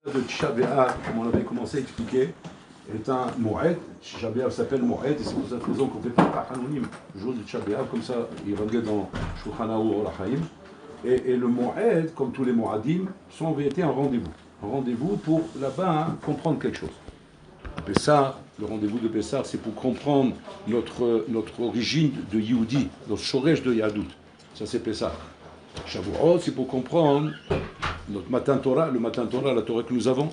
De Tisha B'Av, comme on avait commencé à expliquer, est un Moed. Tisha B'Av s'appelle Moed, et c'est pour cette raison qu'on fait pas Hanonim, le jour de Tisha B'Av, comme ça il regarde dans Shulchan Aruch Orachaim. Et le Moed, comme tous les Moadim, sont en vérité un rendez-vous. Un rendez-vous pour là-bas comprendre quelque chose. Pessah, le rendez-vous de Pessah, c'est pour comprendre notre origine de Yehudi, notre shoresh de Yahdout. Ça c'est Pessah. Shavuot, c'est pour comprendre notre Matan Torah, le Matan Torah, la Torah que nous avons.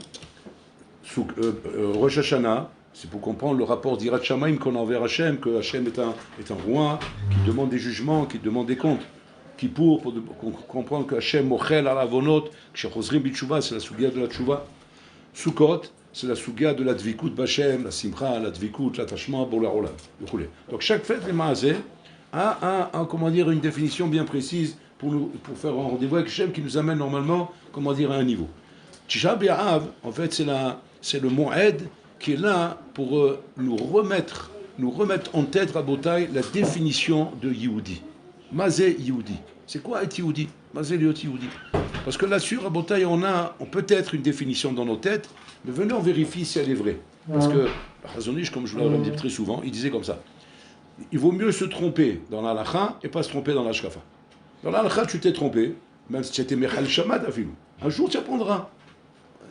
Rosh Hashanah, c'est pour comprendre le rapport d'Irat Shamaim qu'on a envers Hachem, que Hachem est un roi qui demande des jugements, qui demande des comptes. Kippour, pour comprendre que Hachem mochel ala avonot, que Shechozrim b'tshuva, c'est la sugia de la tshuva. Sukkot, c'est la sugia de la dvikut b'Hachem, la simcha, la dvikut, l'attachement, pour la rola. Donc chaque fête, les maazé, a une définition bien précise pour faire un rendez-vous avec Hachem qui nous amène normalement, à un niveau. Tisha B'Av, en fait, c'est le Moed qui est là pour nous remettre en tête, Rabotai, la définition de Yehudi. Mazé Yehudi. C'est quoi être Yehudi? Mazé liot Yehudi. Parce que là-dessus, Rabotai, on peut-être une définition dans nos têtes, mais venez on vérifie si elle est vraie. Parce que, Hazonish, comme je vous l'ai dit très souvent, il disait comme ça. Il vaut mieux se tromper dans la halakha et pas se tromper dans la shkafa. Dans la halakha, tu t'es trompé, même si tu étais mechal shamad afilou. Un jour, tu apprendras.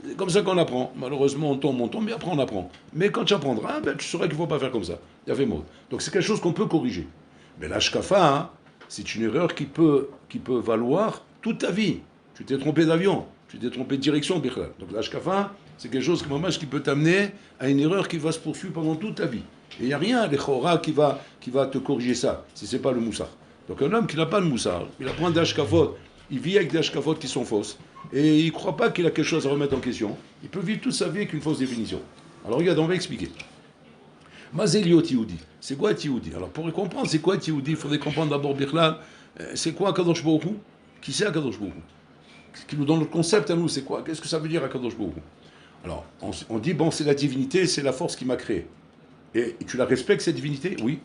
C'est comme ça qu'on apprend. Malheureusement, on tombe, mais après on apprend. Mais quand tu apprendras, tu sauras qu'il ne faut pas faire comme ça. Il y avait mot. Donc c'est quelque chose qu'on peut corriger. Mais la shkafa, c'est une erreur qui peut valoir toute ta vie. Tu t'es trompé d'avion, tu t'es trompé de direction, Bichlal. Donc la shkafa, c'est quelque chose qui peut t'amener à une erreur qui va se poursuivre pendant toute ta vie. Et il n'y a rien, les chora, qui va te corriger ça, si ce n'est pas le moussar. Donc un homme qui n'a pas de moussar, il apprend des hashkafot, il vit avec des hashkafot qui sont fausses, et il ne croit pas qu'il a quelque chose à remettre en question, il peut vivre toute sa vie avec une fausse définition. Alors regarde, on va expliquer. Mazeliot Yehudi. C'est quoi Yehudi? Alors pour comprendre c'est quoi Yehudi, il faudrait comprendre d'abord Bichlal, c'est quoi Akadosh Baruch Hu? Qui c'est Akadosh Baruch Hu? Qui nous donne le concept à nous, c'est quoi? Qu'est-ce que ça veut dire Akadosh Baruch Hu? Alors on dit, bon, c'est la divinité, c'est la force qui m'a créé. Et tu la respectes, cette divinité? Oui.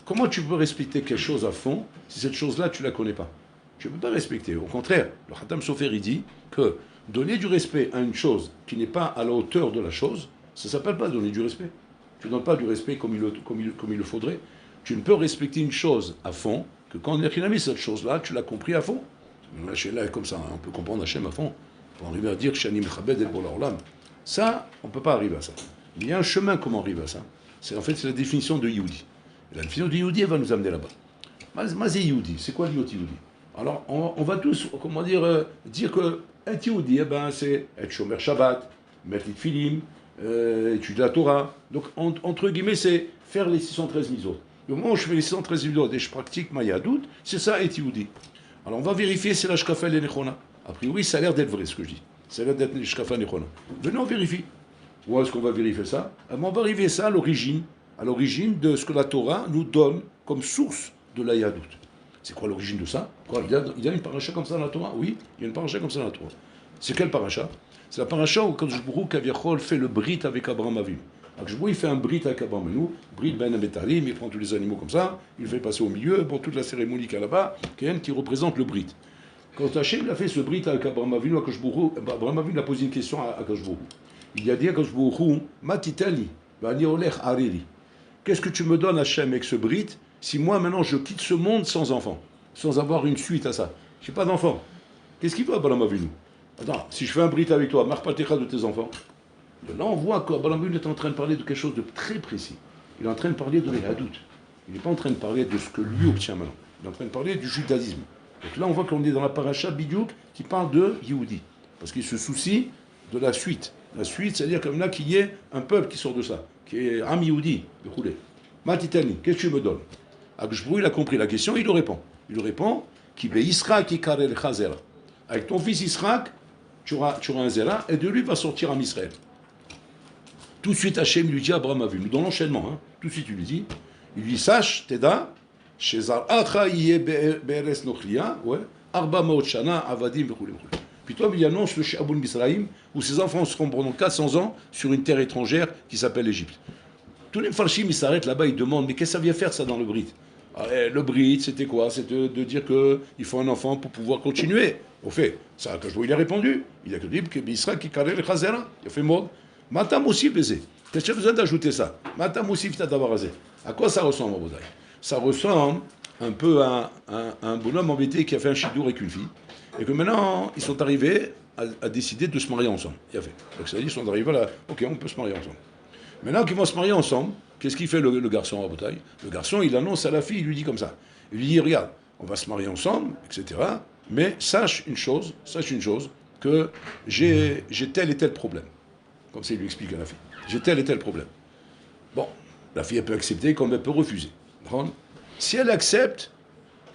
Comment tu peux respecter quelque chose à fond si cette chose-là, tu ne la connais pas? Tu ne peux pas respecter. Au contraire, le Khatam Sofer, il dit que donner du respect à une chose qui n'est pas à la hauteur de la chose, ça ne s'appelle pas donner du respect. Tu ne donnes pas du respect comme il le faudrait. Tu ne peux respecter une chose à fond que quand on a mis cette chose-là, tu l'as compris à fond. Là, comme ça, on peut comprendre Hachem à fond. On peut arriver à dire Shani Mechabed El Bola Olam. Ça, on ne peut pas arriver à ça. Il y a un chemin comment arriver à ça. C'est la définition de Yehudi. Et la définition de Yehudi, elle va nous amener là-bas. Mazé Yehudi, c'est quoi Yehudi? Alors, on va tous, dire que être Yehudi, c'est être Shomer Shabbat, mettre les Tfilim, étudier la Torah. Donc, entre guillemets, c'est faire les 613 mitzvot. Le moment où je fais les 613 mitzvot et je pratique ma Yadout, c'est ça être Yehudi. Alors, on va vérifier si la Shkafa et Nechona. A priori, ça a l'air d'être vrai ce que je dis. Ça a l'air d'être Shkafa et Nechona. Venez, on vérifie. Où est-ce qu'on va vérifier ça? On va vérifier ça à l'origine de ce que la Torah nous donne comme source de la Yadout. C'est quoi l'origine de ça? Il y a une paracha comme ça dans la Torah? Oui, il y a une paracha comme ça dans la Torah. C'est quelle paracha? C'est la paracha où Kadosh Baruch Hu Kaviachol fait le brit avec Abraham Avinu. Kadosh Baruch Hu, il fait un brit avec Abraham Avinu, brit ben abetarim, il prend tous les animaux comme ça, il le fait passer au milieu pour toute la cérémonie qu'il y a là-bas, qui représente le brit. Quand Hachem a fait ce brit avec Abraham Avinu, Abraham Avinu a posé une question à Kadosh Baruch Hu. Il a dit à Kadosh Baruch Hu, Matitali, Bani Olech Areli. Qu'est-ce que tu me donnes, Hachem, avec ce brit, si moi, maintenant, je quitte ce monde sans enfant, sans avoir une suite à ça? Je n'ai pas d'enfant. Qu'est-ce qu'il veut, Abraham Avinu? Attends, si je fais un brit avec toi, marque pas tes de tes enfants. Là, on voit qu'Abraham Avinu est en train de parler de quelque chose de très précis. Il est en train de parler de l'Yadout. Il n'est pas en train de parler de ce que lui obtient maintenant. Il est en train de parler du judaïsme. Donc là, on voit qu'on est dans la paracha Bidyouk qui parle de Yehudi. Parce qu'il se soucie de la suite. La suite, c'est-à-dire comme là qu'il y ait un peuple qui sort de ça, qui est Am Yehudi, de Roulé. Matitani, qu'est-ce que tu me donnes? Akshbrou, il a compris la question, il le répond. Il le répond, Kibe Israq Ikarel Chazera. Avec ton fils Israq, tu auras un zera, et de lui va sortir un Israël. Tout de suite, Hachem lui dit à Abraham Avinu, dans l'enchaînement, tout de suite, il lui dit, sache, Teda, Shezar Acha Iye Be'eres Nochlia, Arba Maot Shana, Avadim, Bechoulé. Puis toi, il annonce le Shaboul Misraïm, où ses enfants seront pendant 400 ans sur une terre étrangère qui s'appelle l'Égypte. Tous les farshim, ils s'arrêtent là-bas, ils demandent, mais qu'est-ce que ça vient faire ça dans le Brit? Le Brit, c'était quoi? C'était de dire qu'il faut un enfant pour pouvoir continuer. Au fait, ça, quand il a répondu, il a dit que Bisra qui carré le chazera. Il a fait mot. Matam aussi baisé. Qu'est-ce que tu as besoin d'ajouter ça? Matam aussi t'as d'avoir rasé. À quoi ça ressemble, Abodaï? Ça ressemble un peu à un bonhomme embêté qui a fait un chidour avec une fille. Et que maintenant, ils sont arrivés à décider de se marier ensemble. Il a fait. Donc ça veut dire qu'ils sont arrivés là, ok, on peut se marier ensemble. Maintenant qu'ils vont se marier ensemble, qu'est-ce qu'il fait le garçon à Abodaï? Le garçon, il annonce à la fille, il lui dit comme ça. Il lui dit, regarde, on va se marier ensemble, etc. Mais sache une chose, que j'ai tel et tel problème. Comme ça, il lui explique à la fille. J'ai tel et tel problème. Bon, la fille, elle peut accepter comme elle peut refuser. Si elle accepte,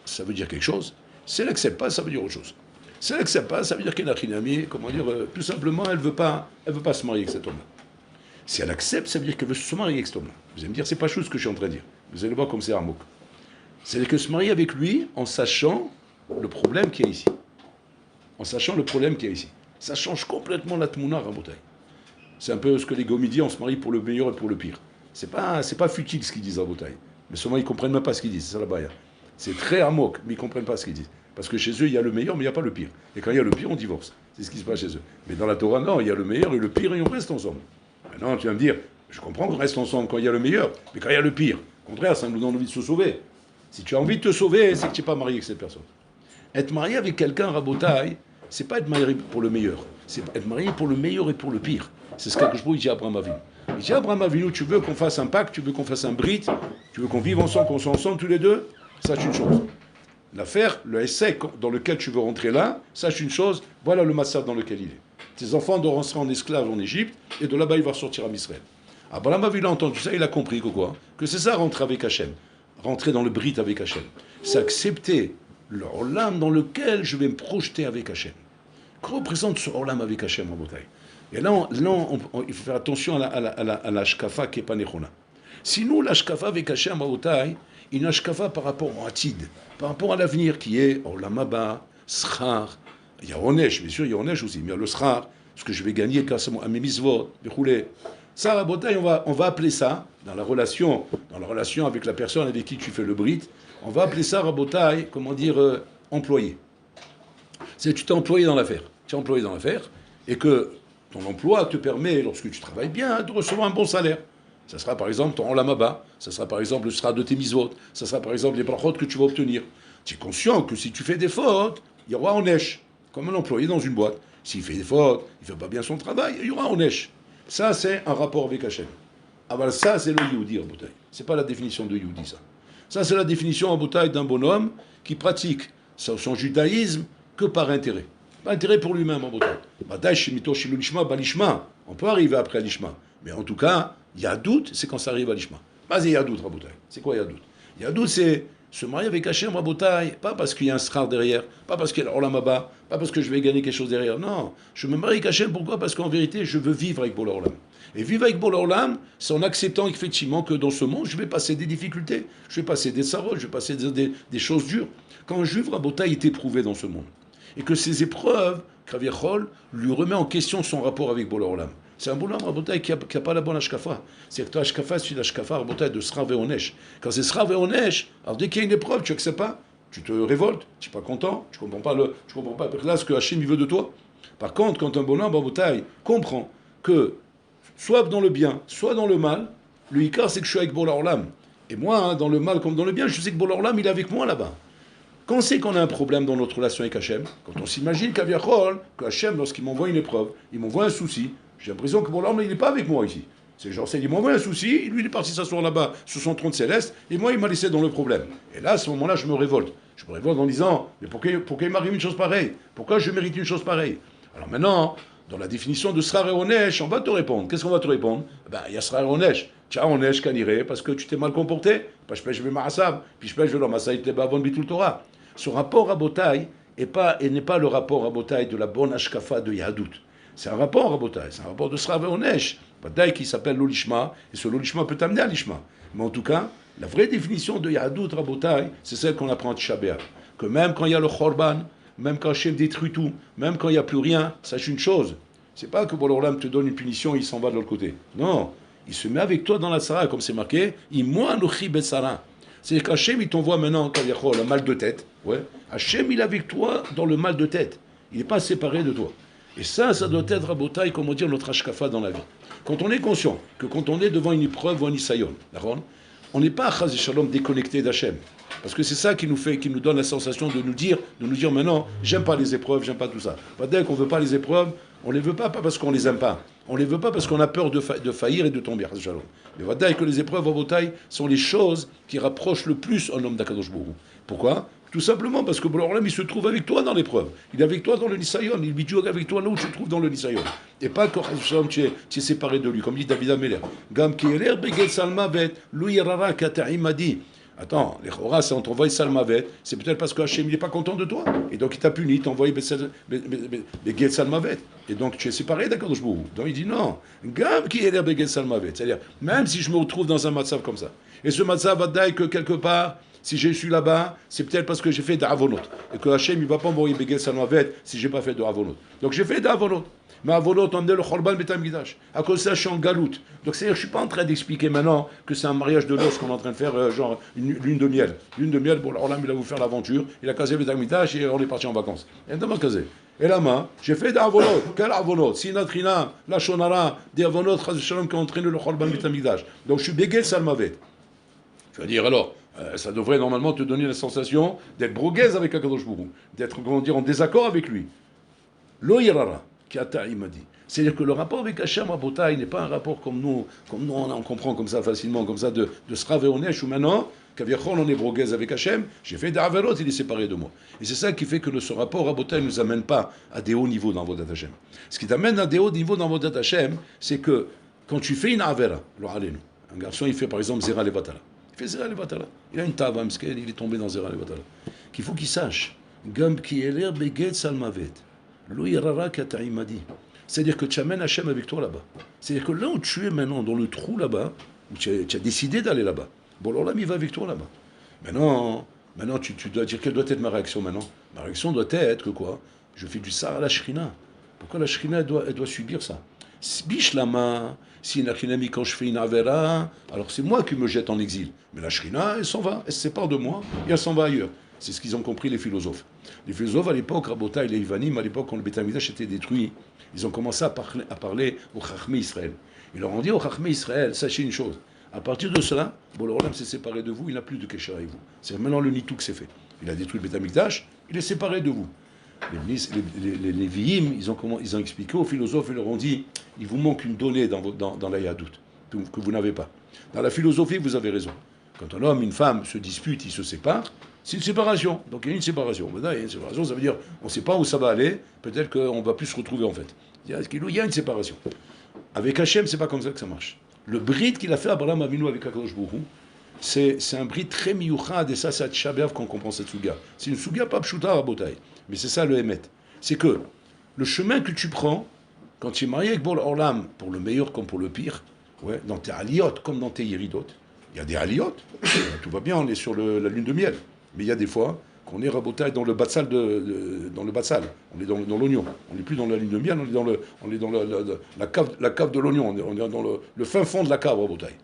ça veut dire quelque chose. Si elle n'accepte pas, ça veut dire autre chose. Si elle n'accepte pas, ça veut dire qu'elle a une amie, comment dire, tout simplement, elle veut pas se marier avec cet homme-là. Si elle accepte, ça veut dire qu'elle veut se marier avec cet homme-là. Vous allez me dire, c'est pas chose que je suis en train de dire. Vous allez voir comme c'est Armouk. C'est-à-dire que se marier avec lui en sachant le problème qu'il y a ici. En sachant le problème qu'il y a ici. Ça change complètement la tmouna, Rabotai. C'est un peu ce que les Gomidiens, on se marie pour le meilleur et pour le pire. C'est pas futile ce qu'ils disent, Rabotai. Mais souvent, ils ne comprennent même pas ce qu'ils disent. C'est ça la baïa. C'est très amok, mais ils ne comprennent pas ce qu'ils disent. Parce que chez eux, il y a le meilleur, mais il n'y a pas le pire. Et quand il y a le pire, on divorce. C'est ce qui se passe chez eux. Mais dans la Torah, non, il y a le meilleur et le pire, et on reste ensemble. Maintenant, tu vas me dire, je comprends qu'on reste ensemble quand il y a le meilleur, mais quand il y a le pire, au contraire, ça nous donne envie de se sauver. Si tu as envie de te sauver, c'est que tu n'es pas marié avec cette personne. Être marié avec quelqu'un, Rabotai, c'est pas être marié pour le meilleur. C'est être marié pour le meilleur et pour le pire. C'est ce qu'Akadosh dit à Abraham Avinu. Il dit à Abraham Avinu, tu veux qu'on fasse un pacte, tu veux qu'on fasse un brit, tu veux qu'on vive ensemble, qu'on soit ensemble tous les deux, sache une chose. L'affaire, le essai dans lequel tu veux rentrer là, sache une chose, voilà le massacre dans lequel il est. Tes enfants doivent rentrer en esclaves en Égypte, et de là-bas, il va ressortir à Israël. Abraham Avinu a entendu ça, il a compris que quoi? Que c'est ça, rentrer avec Hachem. Rentrer dans le brit avec Hachem. C'est accepter le olam dans lequel je vais me projeter avec Hachem. Que représente ce olam avec Hachem, Rabotai? Et là, il faut faire attention à la shkafa qui n'est pas nechona. Sinon, la shkafa avec Hachem, Rabotai, une shkafa par rapport au atid, par rapport à l'avenir qui est olam haba, schar. Il y a onesh, bien sûr, il y a onesh aussi, mais il y a le schar, ce que je vais gagner grâce à mes misvot, déroulé. Ça, Rabotai, on va appeler ça, dans la relation avec la personne avec qui tu fais le brit, on va appeler ça, Rabotai, comment dire, employé. C'est que tu t'es employé dans l'affaire. Tu es employé dans l'affaire, et que ton emploi te permet, lorsque tu travailles bien, de recevoir un bon salaire. Ça sera par exemple ton olam haba, ça sera par exemple le sera de tes misvot, ça sera par exemple les brachot que tu vas obtenir. Tu es conscient que si tu fais des fautes, il y aura onesh, comme un employé dans une boîte. S'il fait des fautes, il ne fait pas bien son travail, il y aura onesh. Ça, c'est un rapport avec Hachem. Ah ben ça, c'est le Yehudi, Rabotai. Ce n'est pas la définition de Yehudi, ça. Ça, c'est la définition, Rabotai, d'un bonhomme qui pratique son judaïsme que par intérêt. Pas intérêt pour lui-même, Rabotai. On peut arriver après l'ishma. Mais en tout cas, il y a doute, c'est quand ça arrive à l'ishma. Vas-y, il y a doute, Rabotai. C'est quoi il y a doute? Il y a doute, c'est se marier avec Hachem, Rabotai, pas parce qu'il y a un srar derrière, pas parce qu'il y a l'olam haba, pas parce que je vais gagner quelque chose derrière. Non, je me marie avec Hachem, pourquoi? Parce qu'en vérité, je veux vivre avec Bola Olam. Et vivre avec Bola Olam, c'est en acceptant effectivement que dans ce monde, je vais passer des difficultés, je vais passer des sarros, je vais passer des choses dures. Quand un juif, Rabotai, est éprouvé dans ce monde, et que ces épreuves, Kraviachol, lui remet en question son rapport avec Bola Olam. C'est un bonhomme, Rabotai, qui n'a pas la bonne ashkafa. C'est que toi, ashkafa, c'est l'ashkafa, Rabotai, de Srav et Onesh. Quand c'est Srav et Onesh, alors dès qu'il y a une épreuve, tu n'acceptes pas, tu te révoltes, tu n'es pas content, tu ne comprends pas là ce que Hachem veut de toi. Par contre, quand un bonhomme, Rabotai, comprend que, soit dans le bien, soit dans le mal, le hikar, c'est que je suis avec Bola Olam. Et moi, hein, dans le mal comme dans le bien, je sais que Bola Olam, il est avec moi là-bas. Quand c'est qu'on a un problème dans notre relation avec Hachem, quand on s'imagine que Hachem, lorsqu'il m'envoie une épreuve, il m'envoie un souci, j'ai l'impression que Bola Olam, il n'est pas avec moi ici. C'est genre, il m'envoie un souci, lui il est parti s'asseoir là-bas sur son trône céleste, et moi il m'a laissé dans le problème. Et là, à ce moment-là, je me révolte. Je me révolte en disant, mais pourquoi il m'arrive une chose pareille? Pourquoi je mérite une chose pareille? Alors maintenant, dans la définition de Srar et Onesh, on va te répondre. Qu'est-ce qu'on va te répondre? Il y a Srar et Onesh. Tiens, Onesh, Kanire, parce que tu t'es mal comporté. Puis je vais Ma'asav, puis je vais Ma'asav, te bavon bitul Torah. Ce rapport à Botaï n'est pas le rapport à Botaï de la bonne ashkafa de Yahadout. C'est un rapport à Botaï, c'est un rapport de Srav et Onesh. Botaï qui s'appelle l'Olishma, et ce l'Olishma peut t'amener à l'Ishma. Mais en tout cas, la vraie définition de Yahadout Rabotai, c'est celle qu'on apprend à Tisha B'Av. Que même quand il y a le Khorban, même quand Hachem détruit tout, même quand il n'y a plus rien, sache une chose. C'est pas que Bola Olam te donne une punition et il s'en va de l'autre côté. Non, il se met avec toi dans la Sarah, comme c'est marqué, Imoa Nochi Betsara. C'est qu'Hachem, il t'envoie maintenant, le mal de tête. Ouais. Hachem, il est avec toi dans le mal de tête. Il n'est pas séparé de toi. Et ça doit être à Botaï, comment dire, notre ashkafa dans la vie. Quand on est conscient que quand on est devant une épreuve ou un isayon, d'accord, on n'est pas, chaz et shalom, déconnecté d'Hachem. Parce que c'est ça qui nous donne la sensation de nous dire maintenant, j'aime pas les épreuves, j'aime pas tout ça. Dès qu'on veut pas les épreuves, on les veut pas parce qu'on les aime pas. On les veut pas parce qu'on a peur de faillir et de tomber, chaz et shalom. Mais voilà que les épreuves en Botaï sont les choses qui rapprochent le plus un homme d'Akadosh Baruch Hu. Pourquoi? Tout simplement parce que Borom, il se trouve avec toi dans l'épreuve. Il est avec toi dans le Nisayon. Il vit avec toi là où tu te trouves dans le Nisayon. Et pas quand tu es séparé de lui, comme dit David Ameler. Gam Kieler Begel Salmavet, Louis Rara Kataim m'a dit. Attends, les Chora, c'est on t'envoie Salmavet, c'est peut-être parce que Hachem n'est pas content de toi. Et donc il t'a puni, il t'a envoyé Begel Salmavet. Et donc tu es séparé d'Akadosh Baruch Hu. Donc il dit non. Gam Kieler Begel Salmavet. C'est-à-dire, même si je me retrouve dans un matzav comme ça, et ce matzav va dire que quelque part, si je suis là-bas, c'est peut-être parce que j'ai fait d'avonot. Et que Hachem, il ne va pas m'envoyer Begel Salmavet si je n'ai pas fait d'avonot. Donc j'ai fait d'avonot. Mais avonot, on emmenait le Chorban Betam Midrash. À cause de ça, je suis en galoute. Donc c'est-à-dire, je ne suis pas en train d'expliquer maintenant que c'est un mariage de noces qu'on est en train de faire, genre une lune de miel. Lune de miel, bon, alors là, il a voulu faire l'aventure, il a casé Betam Midrash et on est parti en vacances. Et dans ma casé. Et la main, j'ai fait d'avonot. Quel avonot? Sinatrina, la Shonara, des avonot, Shalom, qui ont entraîné le Chorban Betam Midrash. Donc je suis Begel Salmavet. Je veux dire, alors, ça devrait normalement te donner la sensation d'être broguaise avec Akadosh Baruch Hu, d'être, comment dire, en désaccord avec lui. Lo yirara, Kiata, il m'a dit. C'est-à-dire que le rapport avec Hachem Rabotai n'est pas un rapport comme nous on comprend comme ça facilement, comme ça de Srav et Onesh, où maintenant, Kaviachol, on est broguaise avec Hachem, j'ai fait des Averot, il est séparé de moi. Et c'est ça qui fait que ce rapport Rabotai ne nous amène pas à des hauts niveaux dans Vodat Hachem. Ce qui t'amène à des hauts niveaux dans Vodat Hachem, c'est que quand tu fais une Avera, un garçon il fait par exemple Zera Levatala. Il fait Zera Levatala. Il a une tava, il est tombé dans Zera Levatala. Qu'il faut qu'il sache. Gam ki eler beged salmavet. Lo yarara kataimadi. C'est-à-dire que tu amènes Hachem avec toi là-bas. C'est-à-dire que là où tu es maintenant, dans le trou là-bas, où tu as décidé d'aller là-bas, bon alors là, il va avec toi là-bas. Maintenant tu dois dire quelle doit être ma réaction maintenant. Ma réaction doit être que quoi? Je fais du sar à la shrina. Pourquoi la shrina, elle doit subir ça? Biche la main, si une achinami quand je fais une avera, alors c'est moi qui me jette en exil. Mais la shrina, elle s'en va, elle se sépare de moi et elle s'en va ailleurs. C'est ce qu'ils ont compris les philosophes. Les philosophes à l'époque, Rabotai et les Ivanim, à l'époque quand le Beth Amikdash était détruit, ils ont commencé à parler aux Chachmei Israël. Ils leur ont dit aux Chachmei Israël, sachez une chose, à partir de cela, bon, le Olam s'est séparé de vous, il n'a plus de Kesher avec vous. C'est maintenant le Nitouk s'est fait. Il a détruit le Beth Amikdash, il est séparé de vous. Les Lévi'im, ils ont expliqué aux philosophes, ils leur ont dit, il vous manque une donnée dans la Yadout, que vous n'avez pas. Dans la philosophie, vous avez raison. Quand un homme et une femme se disputent, ils se séparent, c'est une séparation. Donc il y a une séparation. Maintenant, il y a une séparation, ça veut dire, on ne sait pas où ça va aller, peut-être qu'on ne va plus se retrouver en fait. Il y a une séparation. Avec Hachem, c'est pas comme ça que ça marche. Le bride qu'il a fait Abraham Avinu avec Akadosh Baruch Hu, c'est un bride très miyuchad, et ça, c'est à Tisha B'Av qu'on comprend cette suga. C'est une suga pas pshuta à Botaï. Mais c'est ça le Hémet. C'est que le chemin que tu prends, quand tu es marié avec Bol Olam, pour le meilleur comme pour le pire, ouais, dans tes aliyot comme dans tes yéridot, il y a des aliyot, tout va bien, on est sur la lune de miel. Mais il y a des fois qu'on est rabotaille dans le batsal, dans le batsal, on est dans l'oignon. On n'est plus dans la lune de miel, on est dans la cave de l'oignon, on est dans le fin fond de la cave rabotaille.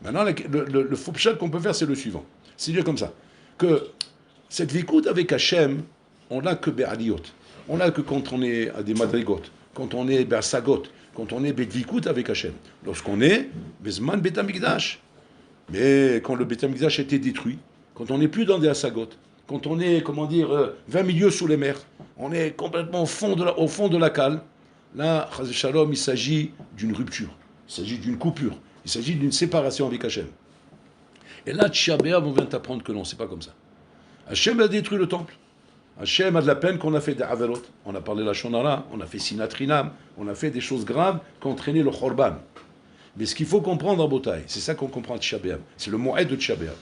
Maintenant, le faux pchat qu'on peut faire, c'est le suivant. C'est dire comme ça, que cette vikout avec Hachem, on n'a que Be'aliyot. On n'a que quand on est à des madrigot, quand on est Be'asagot, quand on est Be'dvikout avec Hachem. Lorsqu'on est Bezman Beth Amikdash. Mais quand le Beth Amikdash a été détruit, quand on n'est plus dans des asagot, quand on est, 20 milieux sous les mers, on est complètement au fond de la cale, là, Chaz Shalom, il s'agit d'une rupture, il s'agit d'une coupure, il s'agit d'une séparation avec Hachem. Et là, Tisha B'Av, on vient t'apprendre que non, c'est pas comme ça. Hachem a détruit le temple. Hachem a de la peine qu'on a fait des averot. On a parlé de la shonara, on a fait sinatrinam, on a fait des choses graves qui ont entraîné le chorban. Mais ce qu'il faut comprendre en Botaï, c'est ça qu'on comprend à Tisha B'Av. C'est le moed de Tisha B'Av.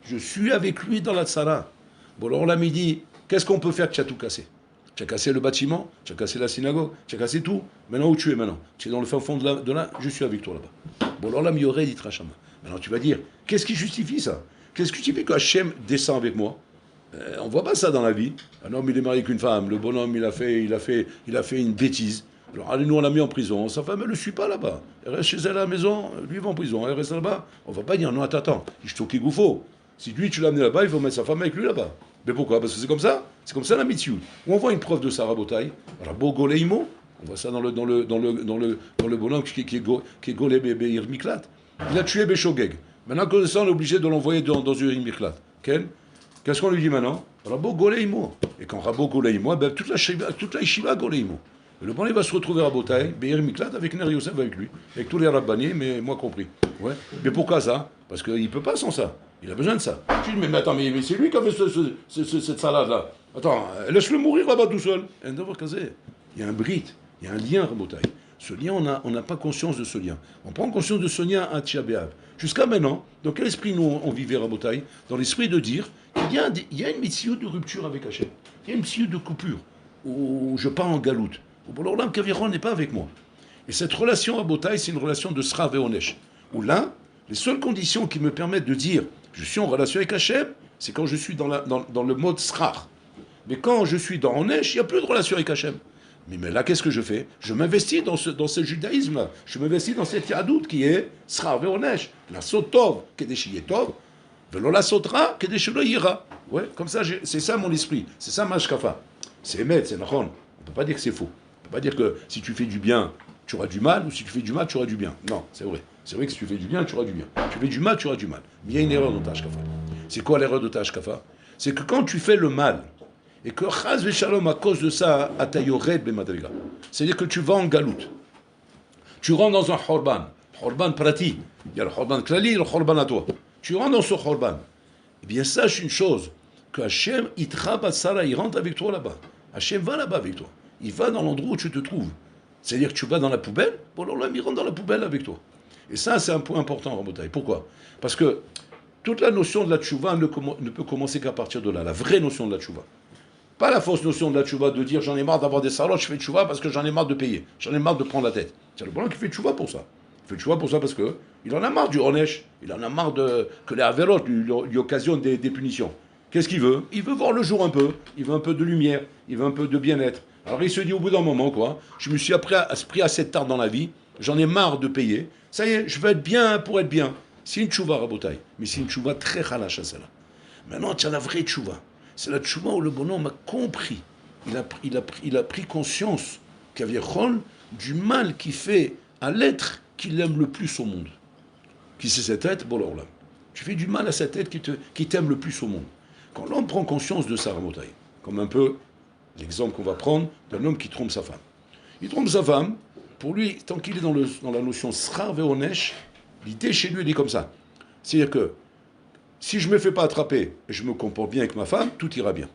Je suis avec lui dans la tsara. Bon, alors là, il dit, qu'est-ce qu'on peut faire que tu as tout cassé? Tu as cassé le bâtiment, tu as cassé la synagogue, tu as cassé tout. Maintenant, où tu es maintenant? Tu es dans le fin fond de là, je suis avec toi là-bas. Bon, alors là, il y aurait dit Trachama. Maintenant, tu vas dire, qu'est-ce qui justifie ça? Qu'est-ce qui justifie que Hachem descend avec moi? On ne voit pas ça dans la vie. Un homme, il est marié avec une femme. Le bonhomme, il a fait une bêtise. Alors, allez, nous, on l'a mis en prison. Sa femme, elle ne le suit pas là-bas. Elle reste chez elle à la maison. Lui, il va en prison. Elle reste là-bas. On ne va pas dire, non, attends, je t'occupe Goufo. Si lui, tu l'as amené là-bas, il faut mettre sa femme avec lui là-bas. Mais pourquoi? Parce que c'est comme ça la mitzvah. Où on voit une preuve de ça, Rabotai, Rabo Goleimo, on voit ça dans le bonhomme qui est Golé Beir Miklat. Il a tué Béchogeg. Maintenant, à cause de ça, on est obligé de l'envoyer dans une Miklat. Qu'est-ce qu'on lui dit maintenant? Rabo Goleimo. Et quand Rabo Goleimo, ben, toute la yeshiva Goleimo. Et le bon, il va se retrouver à Botaï, Beir Miklat, avec Ner Yosef avec lui, avec tous les rabbaniers, mais moi compris. Ouais. Mais pourquoi ça? Parce qu'il ne peut pas sans ça. Il a besoin de ça. Je dis, mais attends, mais c'est lui qui a fait cette salade-là. Attends, laisse-le mourir là-bas tout seul. Il y a un brit, il y a un lien à Botaï. Ce lien, on n'a pas conscience de ce lien. On prend conscience de ce lien à Tisha B'Av. Jusqu'à maintenant, dans quel esprit nous on vivait à Botaï? Dans l'esprit de dire qu'il y a une mitzvah de rupture avec Hachem. Il y a une mitzvah de coupure, où je pars en galoute. Où l'Olam Kaviron n'est pas avec moi. Et cette relation à Botaï, c'est une relation de Srav et Onesh. Où là, les seules conditions qui me permettent de dire je suis en relation avec Hachem, c'est quand je suis dans le mode Srar. Mais quand je suis dans Onesh, il n'y a plus de relation avec Hachem. Mais là, qu'est-ce que je fais? Je m'investis dans ce judaïsme-là. Je m'investis dans cette yadout qui est Srar et Onesh. La sotov, kedeshiyetov, velo la sotra, kedeshelo yira. Ouais, comme ça, c'est ça mon esprit. C'est ça ma shkafa. C'est émet, c'est nachon. On ne peut pas dire que c'est faux. On ne peut pas dire que si tu fais du bien, tu auras du mal, ou si tu fais du mal, tu auras du bien. Non, c'est vrai. C'est vrai que si tu fais du bien, tu auras du bien. Tu fais du mal, tu auras du mal. Mais il y a une erreur dans ta hashkafa. C'est quoi l'erreur de ta hashkafa? C'est que quand tu fais le mal, et que chaz v'shalom, à cause de ça, atayored bemadriga, c'est-à-dire que tu vas en galoute. Tu rentres dans un horban prati. Il y a le horban klali et le horban à toi. Tu rentres dans ce horban. Eh bien, sache une chose, que Hachem, itra batsara, il rentre avec toi là-bas. Hachem va là-bas avec toi. Il va dans l'endroit où tu te trouves. C'est-à-dire que tu vas dans la poubelle, bon, alors là, il rentre dans la poubelle avec toi. Et ça, c'est un point important, Rabotai. Pourquoi? Parce que toute la notion de la tchouva ne peut commencer qu'à partir de là, la vraie notion de la tchouva. Pas la fausse notion de la tchouva de dire j'en ai marre d'avoir des salots, je fais tchouva parce que j'en ai marre de payer, j'en ai marre de prendre la tête. C'est le bonhomme qui fait tchouva pour ça. Il fait tchouva pour ça parce que il en a marre du onesh, il en a marre que les averot lui occasionnent des punitions. Qu'est-ce qu'il veut? Il veut voir le jour un peu, il veut un peu de lumière, il veut un peu de bien-être. Alors il se dit au bout d'un moment, quoi, je me suis pris assez tard dans la vie, j'en ai marre de payer, ça y est, je veux être bien pour être bien. C'est une tchouva, Rabotai, mais c'est une tchouva très khalash à celle-là. Maintenant, tu as la vraie tchouva. C'est la tchouva où le bonhomme a compris, il a pris conscience qu'il y avait du mal qu'il fait à l'être qu'il aime le plus au monde. Qui c'est cette être? Bon, alors là, tu fais du mal à cette être qui t'aime le plus au monde. Quand l'homme prend conscience de ça, Rabotai, comme un peu l'exemple qu'on va prendre d'un homme qui trompe sa femme. Il trompe sa femme, pour lui, tant qu'il est dans la notion srar ve'onesh, l'idée chez lui, elle est comme ça. C'est-à-dire que si je ne me fais pas attraper et je me comporte bien avec ma femme, tout ira bien.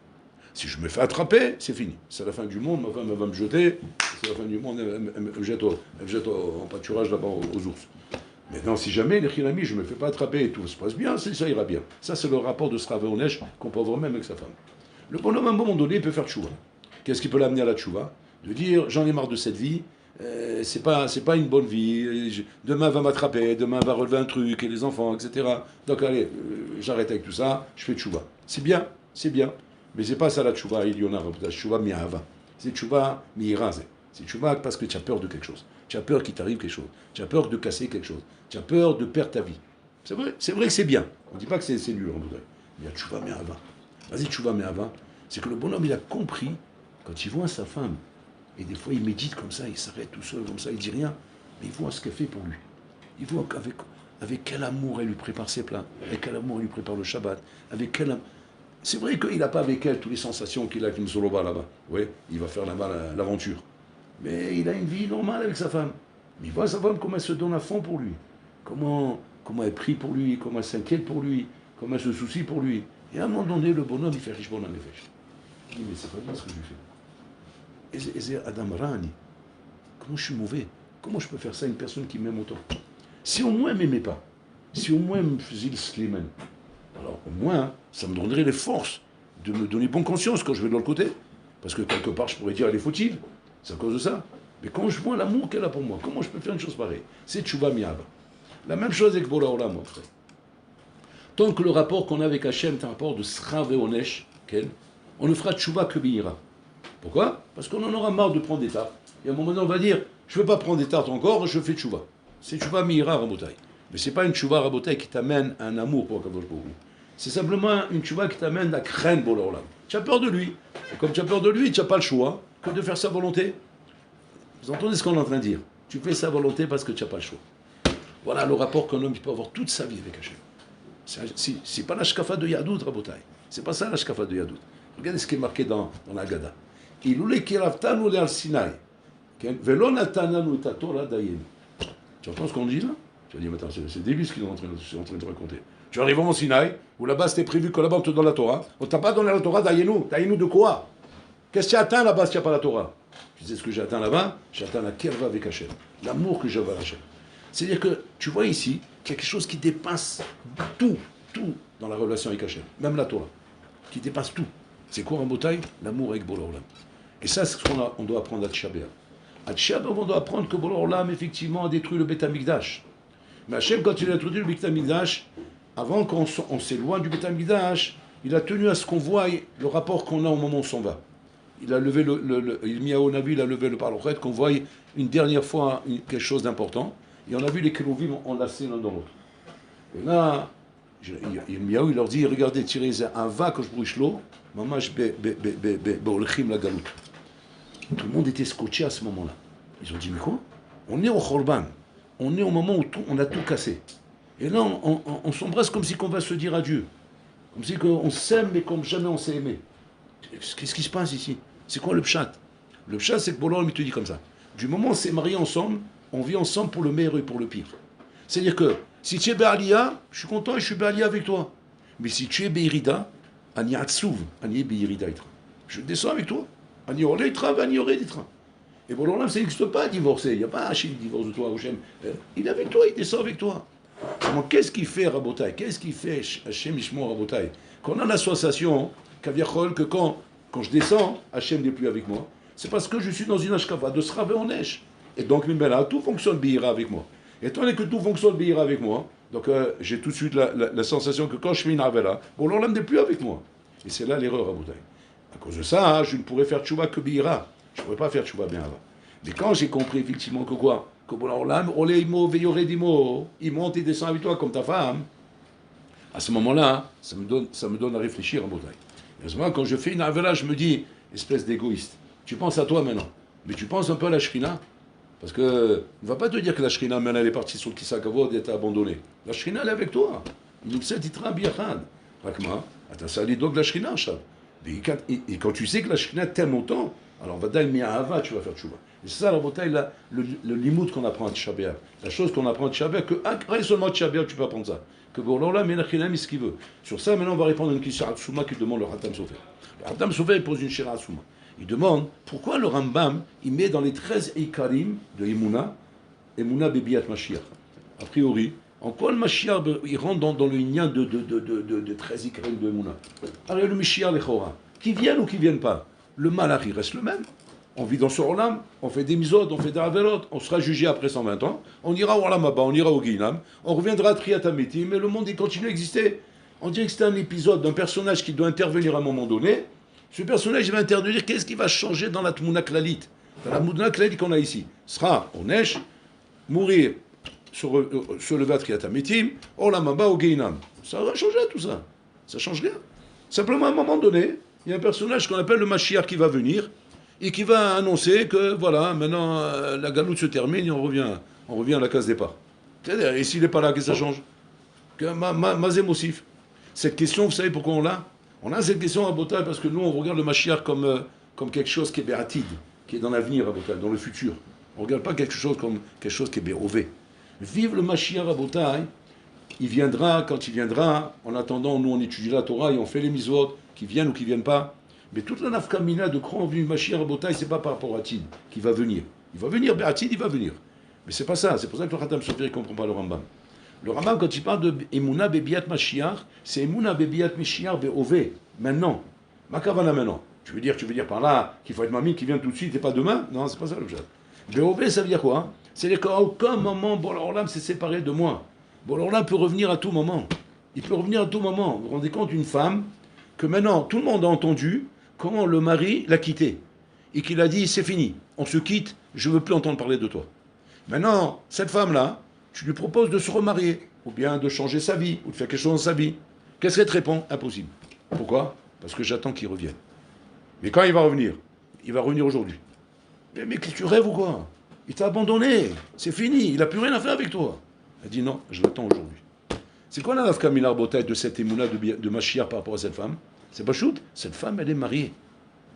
Si je me fais attraper, c'est fini. C'est la fin du monde, ma femme elle va me jeter, c'est la fin du monde, elle me jette en pâturage là-bas aux ours. Maintenant, si jamais, les chilami, je ne me fais pas attraper et tout se passe bien, ça ira bien. Ça, c'est le rapport de srar ve'onesh qu'on peut avoir même avec sa femme. Le bonhomme, à un moment donné, il peut faire tchouva. Qu'est-ce qui peut l'amener à la tchouva? De dire, j'en ai marre de cette vie, c'est pas une bonne vie, demain va m'attraper, demain va relever un truc, et les enfants, etc. Donc allez, j'arrête avec tout ça, je fais tchouva. C'est bien, mais c'est pas ça la tchouva, il y en a, la tchouva mi'ava. C'est tchouva mi'iraze. C'est tchouva parce que tu as peur de quelque chose. Tu as peur qu'il t'arrive quelque chose. Tu as peur de casser quelque chose. Tu as peur de perdre ta vie. C'est vrai que c'est bien. On ne dit pas que c'est nul, en vrai. Il y a tchouva mi'ava. Vas-y, tchouva mi'ava. C'est que le bonhomme, il a compris, quand il voit sa femme, et des fois il médite comme ça, il s'arrête tout seul comme ça, il dit rien, mais il voit ce qu'elle fait pour lui. Il voit avec quel amour elle lui prépare ses plats, avec quel amour elle lui prépare le Shabbat, avec quel amour... C'est vrai qu'il n'a pas avec elle toutes les sensations qu'il a avec une soloba là-bas. Oui, il va faire là-bas l'aventure. Mais il a une vie normale avec sa femme. Mais il voit sa femme comment elle se donne à fond pour lui. Comment elle prie pour lui, comment elle s'inquiète pour lui, comment elle se soucie pour lui. Et à un moment donné, le bonhomme, il fait riche bon en effet. Il dit, mais c'est pas bien ce que je lui fais. Et c'est Adam Rani. Comment je suis mauvais? Comment je peux faire ça à une personne qui m'aime autant? Si au moins elle ne m'aimait pas, si au moins elle me faisait le slimen, alors au moins, ça me donnerait les forces de me donner bonne conscience quand je vais de l'autre côté. Parce que quelque part, je pourrais dire, elle est fautive. C'est à cause de ça. Mais quand je vois l'amour qu'elle a pour moi, comment je peux faire une chose pareille? C'est Tchouva Mi'ava. La même chose avec Bora Olam, mon frère. Tant que le rapport qu'on a avec Hachem est un rapport de Srav et Onesh, on ne fera Tchouva que B'ira. Pourquoi? Parce qu'on en aura marre de prendre des tartes. Et à un moment donné, on va dire, je ne veux pas prendre des tartes encore, je fais Tchouva. C'est Tchouva Mi'ira, Rabotai. Mais ce n'est pas une Tchouva, Rabotai, qui t'amène à un amour pour Akadosh Baruch Hu. C'est simplement une tchouva qui t'amène à craindre Boré Olam. Tu as peur de lui. Et comme tu as peur de lui, tu n'as pas le choix que de faire sa volonté. Vous entendez ce qu'on est en train de dire? Tu fais sa volonté parce que tu n'as pas le choix. Voilà le rapport qu'un homme peut avoir toute sa vie avec Hachem. C'est pas l'ashkafa de Yadout, Rabotai. C'est pas ça l'ashkafa de Yadout. Regardez ce qui est marqué dans la Haggadah. Ilule kiravtanu le al Sinai. Velo natananu et Torah dayenu. Tu entends ce qu'on dit là? Tu vas dire, mais attends, c'est débile ce qu'ils sont en train de te raconter. Tu arrives en Sinaï, où là-bas c'était prévu que là-bas on te donne la Torah. On t'a pas donné la Torah d'Ayenu. D'Ayenu de quoi? Qu'est-ce que tu as atteint là-bas si tu n'as pas la Torah? Tu sais ce que j'ai atteint là-bas? J'ai atteint la Kerva avec Hachem. L'amour que j'avais à Hachem. C'est-à-dire que tu vois ici quelque chose qui dépasse tout dans la relation avec Hachem. Même la Torah. Qui dépasse tout. C'est quoi en bataille? L'amour avec Boré Olam. Et ça, c'est ce qu'on doit apprendre à Tisha B'Av. À Tisha B'Av, on doit apprendre que Boré Olam, effectivement, a détruit le Beth Amikdash. Mais Hachem, quand il a détruit le Beth Amikdash, avant qu'on s'éloigne du Beth Amikdash, il a tenu à ce qu'on voie le rapport qu'on a au moment où on s'en va. Il a levé Yirmiyahu Navi, il a levé le parlochet, qu'on voie une dernière fois quelque chose d'important. Et on a vu les kérouvim enlacés l'un dans l'autre. Et là, Yirmiyahu, il leur dit, regardez, tirez un va que je brouche l'eau, mamash be'olechim la galout. Tout le monde était scotché à ce moment-là. Ils ont dit, mais quoi? On est au Khorban. On est au moment où on a tout cassé. Et là, on s'embrasse comme si on va se dire adieu. Comme si on s'aime, mais comme jamais on s'est aimé. Qu'est-ce qui se passe ici? C'est quoi le pshat? Le pshat, c'est que Boré Olam, il te dit comme ça. Du moment où on s'est mariés ensemble, on vit ensemble pour le meilleur et pour le pire. C'est-à-dire que, si tu es Be'aliyah, je suis content et je suis Be'aliyah avec toi. Mais si tu es Be'irida, Ani Atsuv, Ani Be'irida itra. Je descends avec toi. Ani Orle itra, Ani Orle itra. Et Boré Olam, ça n'existe pas à divorcer. Il n'y a pas Hachem qui divorce de toi, Hachem. Il est avec toi, il descend avec toi. Qu'est-ce qu'il fait, Rabotai? Qu'est-ce qu'il fait, Hachem Ishmo, Rabotai? Qu'on a l'association, Kaviachol, que quand je descends, Hachem n'est plus avec moi. C'est parce que je suis dans une ashkava de Srave en Nesh. Et donc, tout fonctionne Bihira avec moi. Et étant donné que tout fonctionne Bihira avec moi, donc j'ai tout de suite la sensation que quand je fais une Avela, bon, l'Olam n'est plus avec moi. Et c'est là l'erreur, Rabotai. À cause de ça, je ne pourrais faire Tchouva que Bihira. Je ne pourrais pas faire Tchouva bien avant. Mais quand j'ai compris effectivement que quoi? Que bon, l'Olam, Oleimo, Veyoredimo, il monte et descend avec toi comme ta femme. À ce moment-là, ça me donne à réfléchir en bataille. Heureusement, quand je fais une avela, je me dis, espèce d'égoïste, tu penses à toi maintenant, mais tu penses un peu à la Shrina. Parce que ne va pas te dire que la Shrina, maintenant, elle est partie sur le Kisakavod et elle t'a abandonné. La Shrina, elle est avec toi. Donc, c'est Titra Biachad. Rakma, attends, ça allait donc la Shrina, Chab. Et quand tu sais que la Shrina t'aime autant, alors va d'aller Ava, tu vas faire Tchouva. Et c'est ça la bataille, le limout qu'on apprend à Tisha B'Av. La chose qu'on apprend à Tisha B'Av, que seulement à Tisha B'Av tu peux apprendre ça. Que Boré Olam, il ce qu'il veut. Sur ça, maintenant, on va répondre à une question à Souma qui demande le Hatam Sofer. Le Hatam Sofer, il pose une chéra à Souma. Il demande pourquoi le Rambam, il met dans les 13 Eikarim de Emouna Bebiat Mashiach. A priori, en quoi le Mashiach, il rentre dans le lien de 13 Eikarim de Emouna? Alors, le Mashiach, les Chora, qui viennent ou qui viennent pas, le malach, il reste le même. On vit dans ce Olam, on fait des misodes, on fait des averot, on sera jugé après 120 ans, on ira au Olam Abba, on ira au Guinam, on reviendra à Triataméti, mais le monde il continue à exister. On dirait que c'est un épisode d'un personnage qui doit intervenir à un moment donné. Ce personnage il va intervenir, qu'est-ce qui va changer dans la Tmouna Klalit? Dans la Tmouna Klalit qu'on a ici, sera au Nesh, mourir, se lever à Triataméti, Olam Abba au Guinam. Ça va changer tout ça. Ça change rien. Simplement à un moment donné, il y a un personnage qu'on appelle le Mashiach qui va venir, et qui va annoncer que, voilà, maintenant, la galoute se termine et on revient à la case départ. C'est-à-dire, et s'il n'est pas là, qu'est-ce que ça change? Mazem Osif. Cette question, vous savez pourquoi on l'a? On a cette question à Botaï parce que nous, on regarde le Mashiach comme quelque chose qui est béatide, qui est dans l'avenir à Botaï, dans le futur. On ne regarde pas quelque chose comme quelque chose qui est béové. Vive le Mashiach à Botaï, il viendra quand il viendra. En attendant, nous, on étudie la Torah et on fait les mitzvot, qui viennent ou qui ne viennent pas. Mais toute la nafkamina de croire en vue Mashiach Rabotai, c'est pas par rapport à Tid qui va venir. Il va venir, Be'atid, il va venir. Mais c'est pas ça, c'est pour ça que le Khatam Sofer ne comprend pas le Rambam. Le Rambam, quand il parle de Emouna Bebiat Mashiach, c'est Emouna Bebiat Mashiach Be'ove, maintenant. Makavana maintenant. Tu veux dire par là qu'il faut être mamie qui vient tout de suite et pas demain? Non, c'est pas ça le pshat. Be'ove, ça veut dire quoi? C'est-à-dire qu'à aucun moment, Boré Olam s'est séparé de moi. Boré Olam peut revenir à tout moment. Il peut revenir à tout moment. Vous vous rendez compte, une femme, que maintenant, tout le monde a entendu comment le mari l'a quitté et qu'il a dit c'est fini, on se quitte, je ne veux plus entendre parler de toi. Maintenant, cette femme-là, tu lui proposes de se remarier ou bien de changer sa vie ou de faire quelque chose dans sa vie. Qu'est-ce qu'elle te répond? Impossible. Pourquoi? Parce que j'attends qu'il revienne. Mais quand il va revenir? Il va revenir aujourd'hui. Mais tu rêves ou quoi? Il t'a abandonné. C'est fini. Il n'a plus rien à faire avec toi. Elle dit non, je l'attends aujourd'hui. C'est quoi la nafkamina Rabotai de cette émouna de Mashiach par rapport à cette femme? C'est pas shoot. Cette femme, elle est mariée.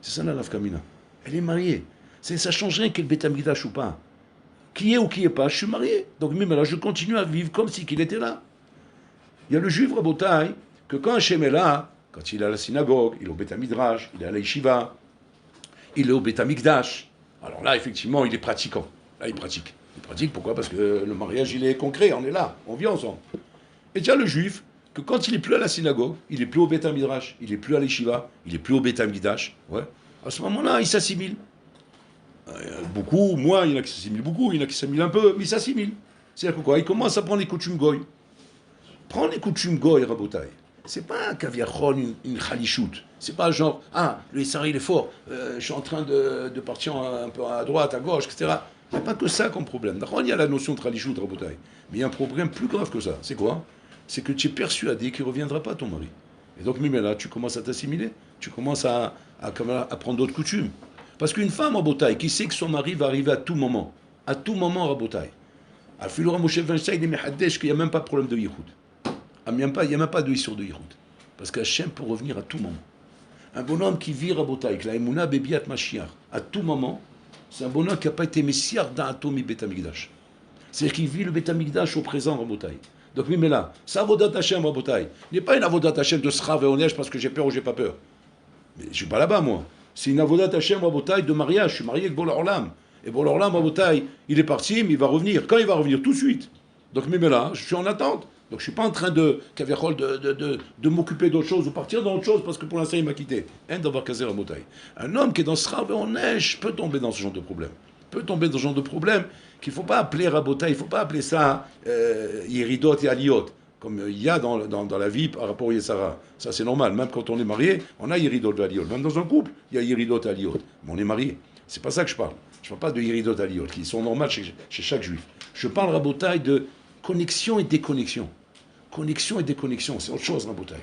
C'est ça la nafkamina. Elle est mariée. Ça change rien qu'elle Beth Amikdash ou pas. Qui est ou qui est pas, je suis marié. Donc même là, je continue à vivre comme si qu'il était là. Il y a le juif Rabotai que quand Hachem est là, quand il est à la synagogue, il est au Beth Midrash, il est à la yeshiva, il est au Beth Amikdash. Alors là, effectivement, il est pratiquant. Là, il pratique. Il pratique, pourquoi? Parce que le mariage, il est concret, on est là, on vit ensemble. Et tu as le juif que quand il n'est plus à la synagogue, il n'est plus au Beth Midrash, il n'est plus à l'Yeshiva, il n'est plus au Beth Mikdash, ouais. À ce moment-là, il s'assimile. Beaucoup, moi, il y en a qui s'assimilent beaucoup, il y en a qui s'assimilent un peu, mais il s'assimile. C'est-à-dire que quoi? Il commence à prendre les coutumes goy. Prendre les coutumes goy, Rabotai. C'est pas un kaviachon, une khalichout. C'est pas genre, le Issari, il est fort, je suis en train de partir un peu à droite, à gauche, etc. Il n'y a pas que ça comme problème. D'accord, il y a la notion de khalichout, Rabotai. Mais il y a un problème plus grave que ça. C'est quoi? C'est que tu es persuadé qu'il ne reviendra pas, ton mari. Et donc, mais là, tu commences à t'assimiler. Tu commences à prendre d'autres coutumes. Parce qu'une femme en Rabotai qui sait que son mari va arriver à tout moment Rabotai, à Philora Moshe Weinstein, il est Mehaddesh qu'il n'y a même pas de problème de Yichud. Il n'y a même pas de issur de Yichud. Parce qu'Hachem peut revenir à tout moment. Un bonhomme qui vit Rabotai, avec la Emouna Bebiat Mashiach, à tout moment, c'est un bonhomme qui n'a pas été messiar d'un atomi Beth Amikdash. C'est-à-dire qu'il vit le Beth Amikdash au présent Rabotai. Donc, mais là, c'est Avodat Hashem Rabotai. Il n'est pas une Avodat Hashem de Srav et Onesh parce que j'ai peur ou j'ai pas peur. Mais je ne suis pas là-bas, moi. C'est une Avodat Hashem Rabotai de mariage. Je suis marié avec Bola Olam. Et Bola Olam Rabotai, il est parti, mais il va revenir. Quand il va revenir? Tout de suite. Donc, mais là, je suis en attente. Donc, je ne suis pas en train de m'occuper d'autre chose ou partir dans autre chose parce que pour l'instant, il m'a quitté. Un homme qui est dans Srav et Onesh peut tomber dans ce genre de problème. Qu'il ne faut pas appeler Rabotai, il ne faut pas appeler ça Yeridot et Aliot, comme il y a dans la vie par rapport au Yessara. Ça, c'est normal. Même quand on est marié, on a Yeridot et Aliot. Même dans un couple, il y a Yeridot et Aliot. Mais on est marié. C'est pas ça que je parle. Je ne parle pas de Yeridot et Aliot, qui sont normales chez chaque juif. Je parle, Rabotai, de connexion et déconnexion. Connexion et déconnexion, c'est autre chose, Rabotai.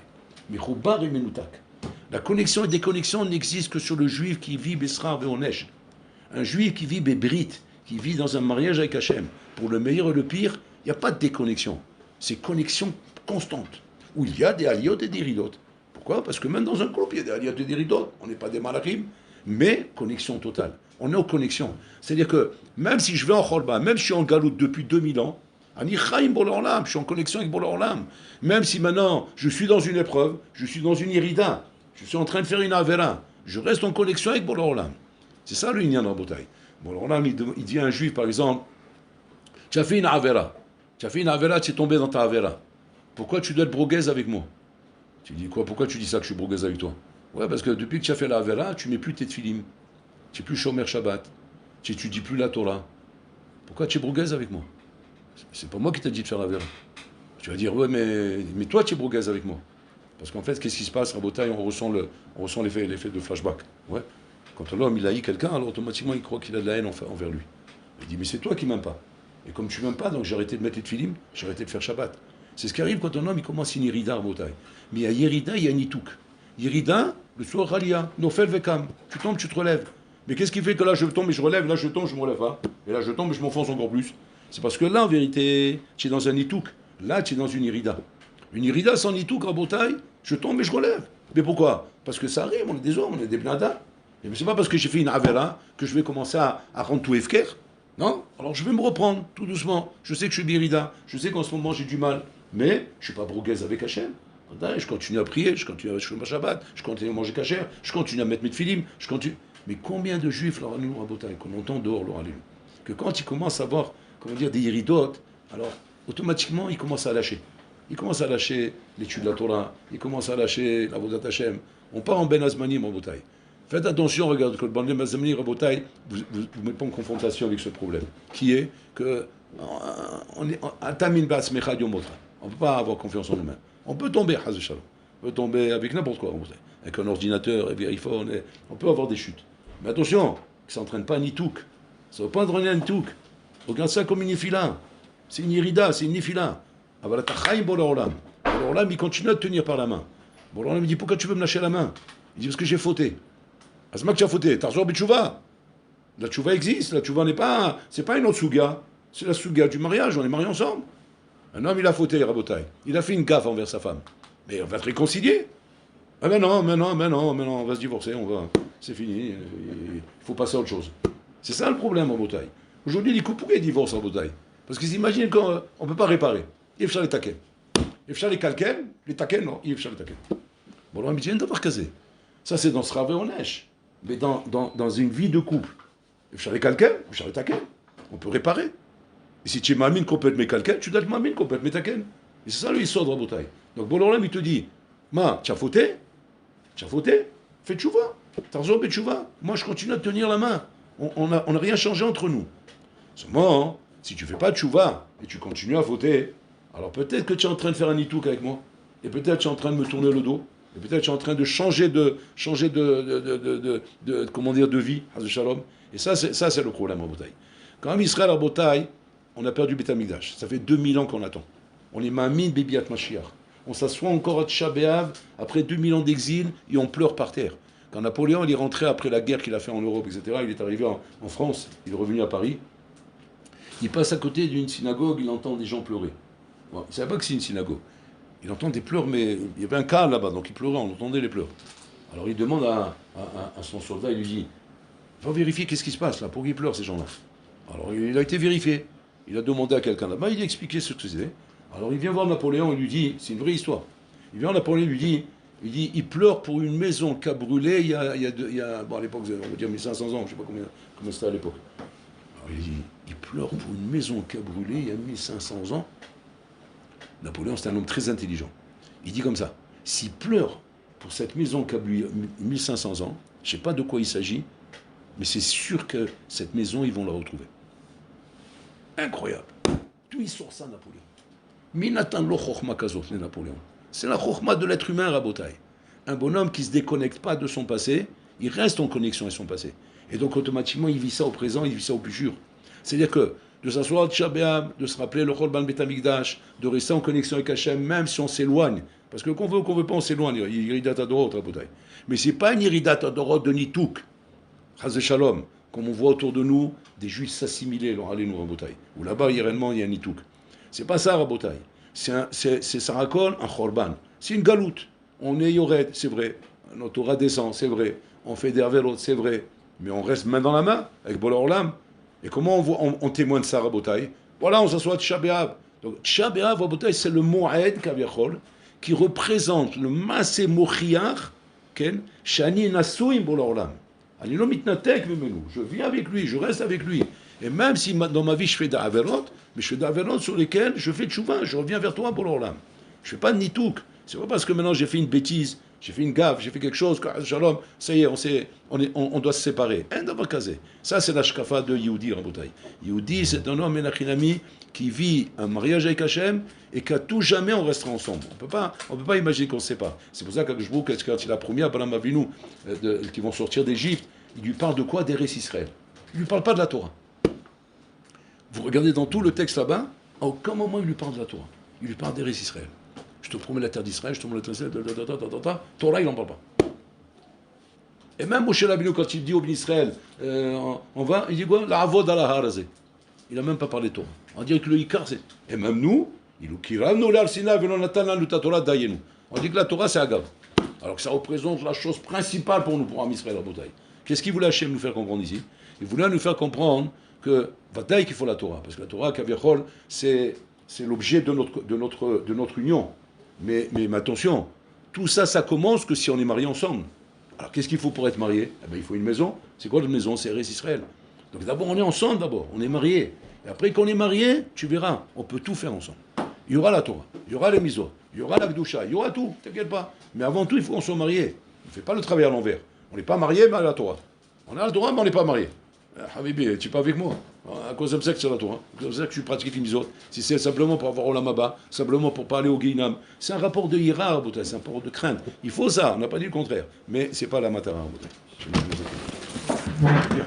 Mais Choubar et Menoutak. La connexion et déconnexion n'existe que sur le juif qui vit Besrar et Onesh. Un juif qui vit Bébrit, qui vit dans un mariage avec Hachem, pour le meilleur et le pire, il n'y a pas de déconnexion. C'est connexion constante, où il y a des aliyot et des ridot. Pourquoi? Parce que même dans un couple, il y a des aliyot et des ridot. On n'est pas des malachim, mais connexion totale. On est en connexion. C'est-à-dire que même si je vais en Cholba, même si je suis en Galoute depuis 2000 ans, je suis en connexion avec Bola Olam. Même si maintenant je suis dans une épreuve, je suis dans une irida, je suis en train de faire une avera, je reste en connexion avec Bola Olam. C'est ça le Inyan Rabotai. Bola Olam, il dit à un juif, par exemple, tu as fait une avera, tu es tombé dans ta avera. Pourquoi tu dois être broguaise avec moi? Tu dis quoi? Pourquoi tu dis ça que je suis broguaise avec toi? Ouais, parce que depuis que tu as fait la avera, tu mets plus tes tfilim, tu n'es plus Shomer Shabbat, tu n'étudies plus la Torah. Pourquoi tu es broguaise avec moi? C'est pas moi qui t'ai dit de faire la vera. Tu vas dire, ouais, mais toi, tu es broguaise avec moi. Parce qu'en fait, qu'est-ce qui se passe, Rabotai? On ressent l'effet de flashback. Ouais. Quand l'homme, il haït quelqu'un, alors automatiquement, il croit qu'il a de la haine envers lui. Il dit, mais c'est toi qui m'aimes pas. Et comme tu m'aimes pas, donc j'ai arrêté de mettre les tfilim, j'ai arrêté de faire Shabbat. C'est ce qui arrive quand un homme, il commence une Yerida, Rabotai. Mais à Yerida, il y a un Nitouk. Yerida, le soir, Ralia, Nofel Vekam. Tu tombes, tu te relèves. Mais qu'est-ce qui fait que là, je tombe et je relève, là, je tombe, je me relève pas. Et là, je tombe et je m'enfonce encore plus. C'est parce que là, en vérité, tu es dans un nitouk. Là, tu es dans une irida. Une irida sans nitouk, Rabotai, je tombe et je relève. Mais pourquoi? Parce que ça arrive, on est des hommes, on est des blindats. Et c'est pas parce que j'ai fait une avera que je vais commencer à rendre tout efker. Non? Alors je vais me reprendre, tout doucement. Je sais que je suis irida. Je sais qu'en ce moment, j'ai du mal. Mais je ne suis pas broguaise avec Hachem. Je continue à prier, je continue à faire ma Shabbat, je continue à manger kasher, je continue à mettre mes tfilim, je continue... Mais combien de juifs, leur alléluia, Rabotai, qu'on entend dehors, leur alléluia, que quand ils commencent à avoir, comment dire, des iridotes, alors automatiquement ils commencent à lâcher. Ils commencent à lâcher l'étude de la Torah, ils commencent à lâcher la Vodat Hashem. On part en Ben Azmanim, Rabotai. Faites attention, regarde, que le Ben Azmanim, Rabotai, vous ne mettez pas en confrontation avec ce problème, qui est que on est Atamin Bas Mechad Yomotra. On ne peut pas avoir confiance en nous-mêmes. On peut tomber, Hazé Shalom. On peut tomber avec n'importe quoi, avec un ordinateur, avec un iPhone, on peut avoir des chutes. Mais attention, ça n'entraîne pas un nitouk. Ça ne veut pas entraîner un nitouk. Regarde ça comme une nifila. C'est une irida, c'est une nifila. Alors là, il continue à te tenir par la main. Bon, alors là, il me dit, pourquoi tu veux me lâcher la main? Il dit, parce que j'ai fauté. Asma que tu as fauté, t'as reçu tchouva. La tchouva existe, la tchouva n'est pas, c'est pas une autre souga, c'est la souga du mariage, on est mariés ensemble. Un homme, il a fauté, Rabotai. Il a fait une gaffe envers sa femme. Mais on va te réconcilier. Ah ben non, on va se divorcer, c'est fini, il faut passer à autre chose. C'est ça le problème, Rabotai. Aujourd'hui, les couples, pourquoi ils divorcent, Rabotai? Parce qu'ils imaginent qu'on ne peut pas réparer. Il faut les taquer. Il faut les calquer, les taquer, non, il faut les taquer. Bon, alors, il me dit, d'avoir casé. Ça, c'est dans ce rave au neige. Mais dans une vie de couple, il faut les calquer, il faut les taquer. On peut réparer. Et si tu m'amines complètement mes calquets, tu dois te m'aminer complètement mes taquets. Et c'est ça l'histoire de Rabotai. Donc, bon, alors, il te dit, tu as fauté, fais tchouva. T'as raison, fais tchouva. Moi, je continue à te tenir la main. On n'a rien changé entre nous. Seulement, si tu fais pas tchouva et tu continues à fauter, alors peut-être que tu es en train de faire un nitouk avec moi. Et peut-être que tu es en train de me tourner le dos. Et peut-être que tu es en train de changer de vie, shalom. Et ça, c'est le problème, Rabotai. Quand même, Israël, Rabotai, on a perdu Beth Amikdash. Ça fait 2000 ans qu'on attend. On est Mamin Bibiat Mashiach. On s'assoit encore à Tisha B'Av, après 2000 ans d'exil, et on pleure par terre. Quand Napoléon il est rentré après la guerre qu'il a fait en Europe, etc., il est arrivé en France, il est revenu à Paris, il passe à côté d'une synagogue, il entend des gens pleurer. Bon, il ne savait pas que c'est une synagogue. Il entend des pleurs, mais il y avait un cas là-bas, donc il pleurait, on entendait les pleurs. Alors il demande à son soldat, il lui dit, va vérifier qu'est-ce qui se passe là, pourquoi ils pleurent ces gens-là. Alors il a été vérifié, il a demandé à quelqu'un là-bas, il a expliqué ce que c'était. Alors il vient voir Napoléon et lui dit, c'est une vraie histoire, il vient voir Napoléon et lui dit, il pleure pour une maison qui a brûlé il y a bon, à l'époque, on va dire 1500 ans, je ne sais pas comment c'était à l'époque. Alors il dit, il pleure pour une maison qui a brûlé il y a 1500 ans. Napoléon, c'est un homme très intelligent. Il dit comme ça, s'il pleure pour cette maison qui a brûlé 1500 ans, je ne sais pas de quoi il s'agit, mais c'est sûr que cette maison, ils vont la retrouver. Incroyable. D'où il sort ça, Napoléon? Minatan lo chokhma kazot, le Napoléon. C'est la chokhma de l'être humain, Rabotai. Un bonhomme qui ne se déconnecte pas de son passé, il reste en connexion avec son passé. Et donc, automatiquement, il vit ça au présent, il vit ça au plus sûr. C'est-à-dire que de s'asseoir à Tisha B'Av, de se rappeler le Chorban Bet Amikdash, de rester en connexion avec Hachem, même si on s'éloigne. Parce que qu'on veut ou qu'on ne veut pas, on s'éloigne. Il y a Iridat Adorot, Rabotai. Mais ce n'est pas une Iridat Adorot de Nitouk, Chazé Shalom, comme on voit autour de nous, des juifs s'assimiler, alors allez nous, Rabotai. Ou là-bas, réellement, il y a un Nitouk. C'est pas ça, Rabotai. C'est Sarakol, un Chorban. C'est une galoute. On est Yored, c'est vrai. Notre Torah descend, c'est vrai. On fait des Averot, c'est vrai. Mais on reste main dans la main, avec Bol Olam. Et comment on témoigne de ça, Rabotai? Voilà, on s'assoit à Tisha B'Av. Donc, Tisha B'Av, Rabotai, c'est le Moed, Kaviachol, qui représente le Masé Mochiach, Shani Nasouim Bol Olam. Anilo mitnatek memenu. Je vis avec lui, je reste avec lui. Et même si dans ma vie je fais des averot, mais je fais des averot sur lesquels je fais tchouva, je reviens vers toi pour l'orlam. Je fais pas de nitouk. C'est pas parce que maintenant j'ai fait une bêtise, j'ai fait une gaffe, j'ai fait quelque chose, shalom, ça y est, on doit se séparer. Ça c'est la shkafa de Yehudi, Rabotai. Yehudi, c'est un homme menachinami qui vit un mariage avec Hachem et qu'à tout jamais on restera ensemble. On peut pas imaginer qu'on ne sait pas. C'est pour ça qu'Akashbou, quand il a promis à Balaam Avinu qui vont sortir d'Égypte, il lui parle de quoi? d'Eretz Israël. Il ne lui parle pas de la Torah. Vous regardez dans tout le texte là-bas, à aucun moment il lui parle de la Torah. Il lui parle d'Eretz Israël. Je te promets la terre d'Israël, je te promets la terre d'Israël, Torah, il n'en parle pas. Et même Moshe Rabbeinu, quand il dit au Ben Israël, on va, il dit quoi? La avod ala harazé. Il n'a même pas parlé de Torah. On dirait que le Icar, c'est. Et même nous, on dit que la Torah, c'est Agav. Alors que ça représente la chose principale pour nous, pour Am Israël, Rabotai. Qu'est-ce qu'il voulait Hachem nous faire comprendre ici? Il voulait nous faire comprendre que, Vadaï qu'il faut la Torah. Parce que la Torah, Kaviachol, c'est l'objet de notre union. Mais attention, tout ça, ça commence que si on est mariés ensemble. Alors qu'est-ce qu'il faut pour être marié? Eh bien, il faut une maison. C'est quoi une maison? C'est Eretz Israël. Donc d'abord, on est ensemble d'abord, on est mariés. Et après qu'on est mariés, tu verras, on peut tout faire ensemble. Il y aura la Torah, il y aura les mitzvot, il y aura la Kedusha, il y aura tout, t'inquiète pas. Mais avant tout, il faut qu'on soit mariés. On ne fait pas le travail à l'envers. On n'est pas mariés, mais à la Torah. On a la Torah, mais on n'est pas mariés. Habibi, tu n'es pas avec moi. À cause de ça que c'est la Torah. À cause de ça que tu pratiques les mitzvot. Si c'est simplement pour avoir Olam Haba, simplement pour parler au Guinam, c'est un rapport de hirar, c'est un rapport de crainte. Il faut ça, on n'a pas dit le contraire. Mais ce n'est pas la matara.